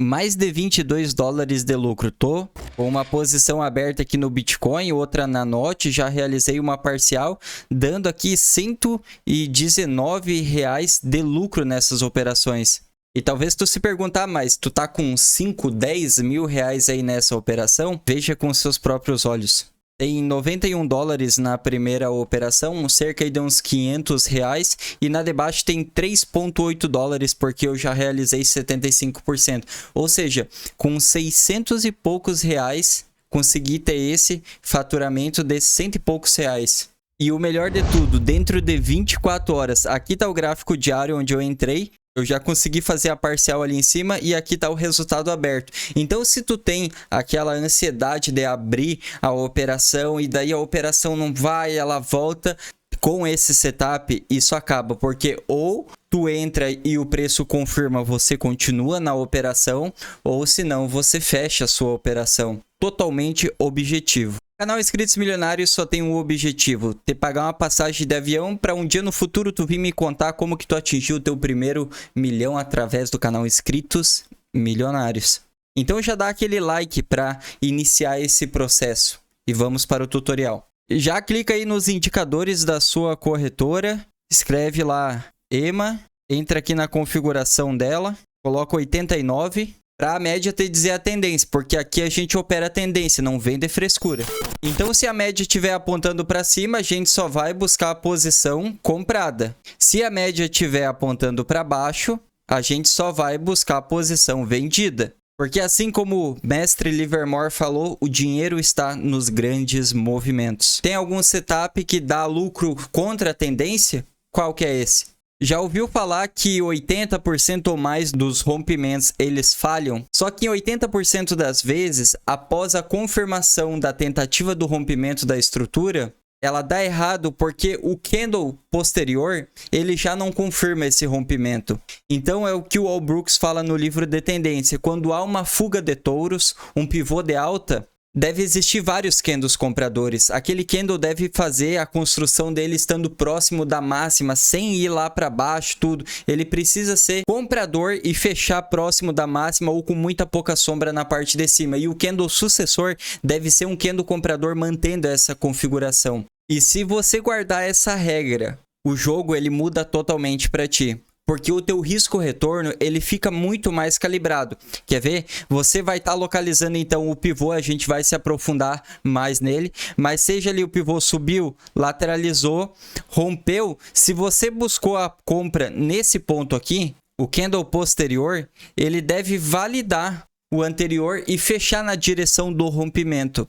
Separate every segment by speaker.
Speaker 1: mais de 22 dólares de lucro. Tô com uma posição aberta aqui no Bitcoin, outra na NOT, já realizei uma parcial, dando aqui R$119 de lucro nessas operações. E talvez tu se perguntar, mas tu tá com 5, 10 mil reais aí nessa operação? Veja com seus próprios olhos. Tem 91 dólares na primeira operação, cerca de uns 500 reais. E na de baixo tem 3,8 dólares, porque eu já realizei 75%. Ou seja, com 600 e poucos reais, consegui ter esse faturamento de 100 e poucos reais. E o melhor de tudo, dentro de 24 horas, aqui está o gráfico diário onde eu entrei. Eu já consegui fazer a parcial ali em cima e aqui está o resultado aberto. Então, se tu tem aquela ansiedade de abrir a operação e daí a operação não vai, ela volta, com esse setup, isso acaba. Porque ou tu entra e o preço confirma, você continua na operação, ou se não, você fecha a sua operação. Totalmente objetivo. O canal Inscritos Milionários só tem um objetivo, te pagar uma passagem de avião para um dia no futuro tu vir me contar como que tu atingiu o teu primeiro milhão através do canal Inscritos Milionários. Então já dá aquele like para iniciar esse processo e vamos para o tutorial. Já clica aí nos indicadores da sua corretora, escreve lá EMA, entra aqui na configuração dela, coloca 89. Para a média te dizer a tendência, porque aqui a gente opera a tendência, não vem de frescura. Então, se a média estiver apontando para cima, a gente só vai buscar a posição comprada. Se a média estiver apontando para baixo, a gente só vai buscar a posição vendida. Porque assim como o mestre Livermore falou, o dinheiro está nos grandes movimentos. Tem algum setup que dá lucro contra a tendência? Qual que é esse? Já ouviu falar que 80% ou mais dos rompimentos eles falham? Só que em 80% das vezes, após a confirmação da tentativa do rompimento da estrutura, ela dá errado porque o candle posterior ele já não confirma esse rompimento. Então é o que o Al Brooks fala no livro de tendência. Quando há uma fuga de touros, um pivô de alta, deve existir vários candles compradores. Aquele candle deve fazer a construção dele estando próximo da máxima, sem ir lá para baixo, tudo. Ele precisa ser comprador e fechar próximo da máxima ou com muita pouca sombra na parte de cima. E o candle sucessor deve ser um candle comprador mantendo essa configuração. E se você guardar essa regra, o jogo ele muda totalmente para ti. Porque o teu risco-retorno ele fica muito mais calibrado. Quer ver? Você vai estar localizando então o pivô, a gente vai se aprofundar mais nele. Mas seja ali o pivô subiu, lateralizou, rompeu. Se você buscou a compra nesse ponto aqui, o candle posterior, ele deve validar o anterior e fechar na direção do rompimento.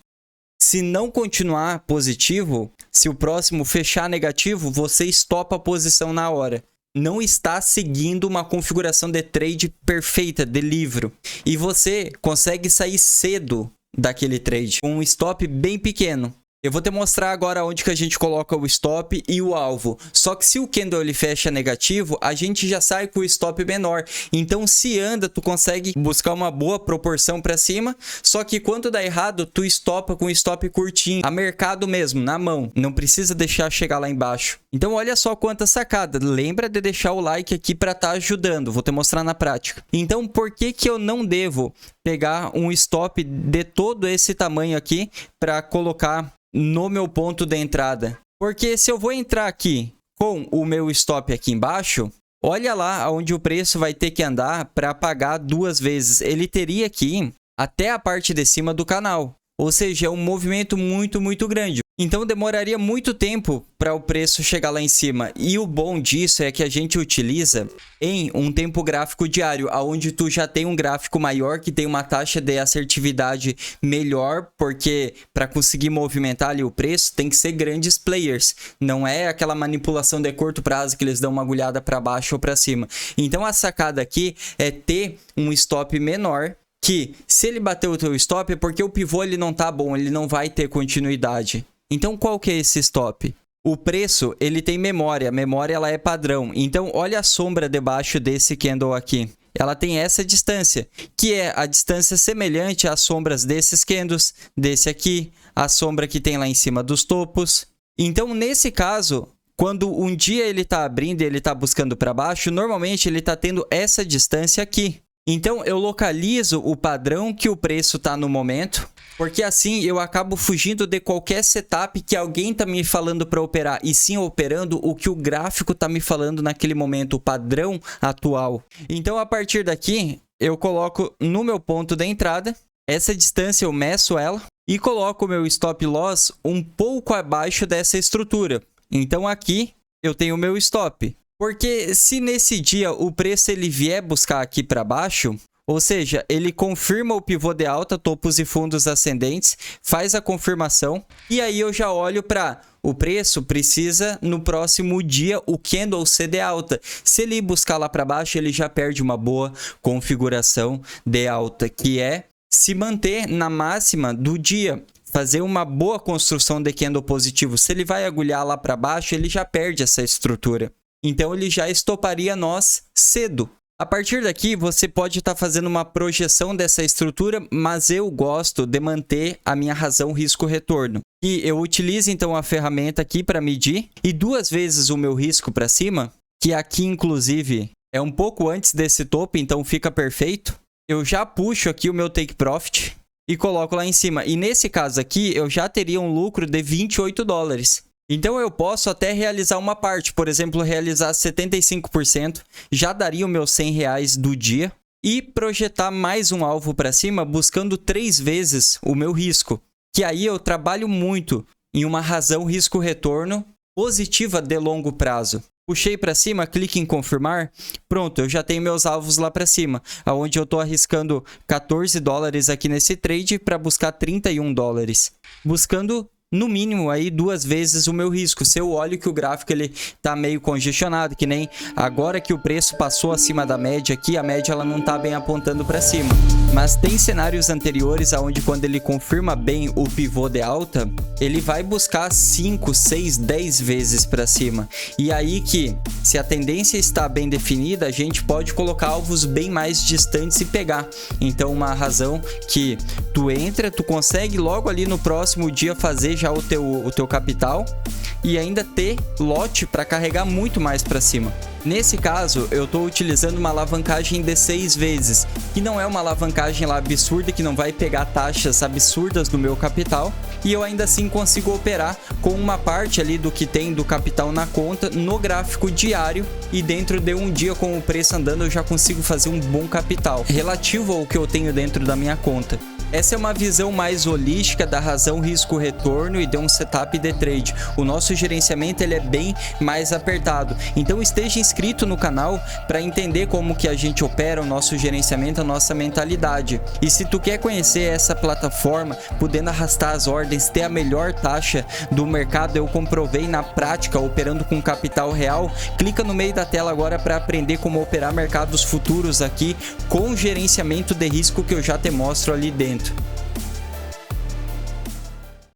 Speaker 1: Se não continuar positivo, se o próximo fechar negativo, você estopa a posição na hora. Não está seguindo uma configuração de trade perfeita, de livro. E você consegue sair cedo daquele trade, com um stop bem pequeno. Eu vou te mostrar agora onde que a gente coloca o stop e o alvo. Só que se o candle ele fecha negativo, a gente já sai com o stop menor. Então, se anda, tu consegue buscar uma boa proporção para cima. Só que quando dá errado, tu estopa com o stop curtinho, a mercado mesmo, na mão. Não precisa deixar chegar lá embaixo. Então, olha só quanta sacada. Lembra de deixar o like aqui para estar ajudando. Vou te mostrar na prática. Então, por que que eu não devo pegar um stop de todo esse tamanho aqui para colocar no meu ponto de entrada? Porque se eu vou entrar aqui com o meu stop aqui embaixo, olha lá onde o preço vai ter que andar para pagar duas vezes. Ele teria que ir até a parte de cima do canal. Ou seja, é um movimento muito grande. Então demoraria muito tempo para o preço chegar lá em cima. E o bom disso é que a gente utiliza em um tempo gráfico diário, onde tu já tem um gráfico maior, que tem uma taxa de assertividade melhor, porque para conseguir movimentar ali o preço tem que ser grandes players. Não é aquela manipulação de curto prazo que eles dão uma agulhada para baixo ou para cima. Então a sacada aqui é ter um stop menor, que se ele bater o teu stop é porque o pivô ele não tá bom, ele não vai ter continuidade. Então qual que é esse stop? O preço ele tem memória, a memória ela é padrão. Então olha a sombra debaixo desse candle aqui. Ela tem essa distância, que é a distância semelhante às sombras desses candles, desse aqui, a sombra que tem lá em cima dos topos. Então nesse caso, quando um dia ele está abrindo e ele está buscando para baixo, normalmente ele está tendo essa distância aqui. Então eu localizo o padrão que o preço está no momento, porque assim eu acabo fugindo de qualquer setup que alguém está me falando para operar, e sim operando o que o gráfico está me falando naquele momento, o padrão atual. Então a partir daqui eu coloco no meu ponto de entrada, essa distância eu meço ela e coloco o meu stop loss um pouco abaixo dessa estrutura. Então aqui eu tenho o meu stop. Porque se nesse dia o preço ele vier buscar aqui para baixo, ou seja, ele confirma o pivô de alta, topos e fundos ascendentes, faz a confirmação, e aí eu já olho para o preço precisa no próximo dia o candle ser de alta. Se ele buscar lá para baixo, ele já perde uma boa configuração de alta, que é se manter na máxima do dia. Fazer uma boa construção de candle positivo. Se ele vai agulhar lá para baixo, ele já perde essa estrutura. Então, ele já estoparia nós cedo. A partir daqui, você pode estar fazendo uma projeção dessa estrutura, mas eu gosto de manter a minha razão risco-retorno. E eu utilizo, então, a ferramenta aqui para medir e 2 vezes o meu risco para cima, que aqui, inclusive, é um pouco antes desse topo, então fica perfeito. Eu já puxo aqui o meu take profit e coloco lá em cima. E nesse caso aqui, eu já teria um lucro de 28 dólares. Então, eu posso até realizar uma parte, por exemplo, realizar 75%, já daria os meus 100 reais do dia, e projetar mais um alvo para cima, buscando 3 vezes o meu risco, que aí eu trabalho muito em uma razão risco-retorno positiva de longo prazo. Puxei para cima, clique em confirmar, pronto, eu já tenho meus alvos lá para cima, onde eu estou arriscando 14 dólares aqui nesse trade para buscar 31 dólares, buscando no mínimo aí 2 vezes o meu risco. Se eu olho que o gráfico ele tá meio congestionado, que nem agora que o preço passou acima da média aqui, a média ela não tá bem apontando para cima. Mas tem cenários anteriores aonde quando ele confirma bem o pivô de alta, ele vai buscar 5, 6, 10 vezes para cima. E aí que, se a tendência está bem definida, a gente pode colocar alvos bem mais distantes e pegar. Então, uma razão que tu entra, tu consegue logo ali no próximo dia fazer já o teu capital e ainda ter lote para carregar muito mais para cima. Nesse caso, eu estou utilizando uma alavancagem de 6 vezes, que não é uma alavancagem lá absurda, que não vai pegar taxas absurdas do meu capital, e eu ainda assim consigo operar com uma parte ali do que tem do capital na conta no gráfico diário, e dentro de um dia com o preço andando eu já consigo fazer um bom capital relativo ao que eu tenho dentro da minha conta. Essa é uma visão mais holística da razão risco-retorno e de um setup de trade. O nosso gerenciamento ele é bem mais apertado. Então esteja inscrito no canal para entender como que a gente opera o nosso gerenciamento, a nossa mentalidade. E se tu quer conhecer essa plataforma, podendo arrastar as ordens, ter a melhor taxa do mercado, eu comprovei na prática operando com capital real, clica no meio da tela agora para aprender como operar mercados futuros aqui com gerenciamento de risco que eu já te mostro ali dentro.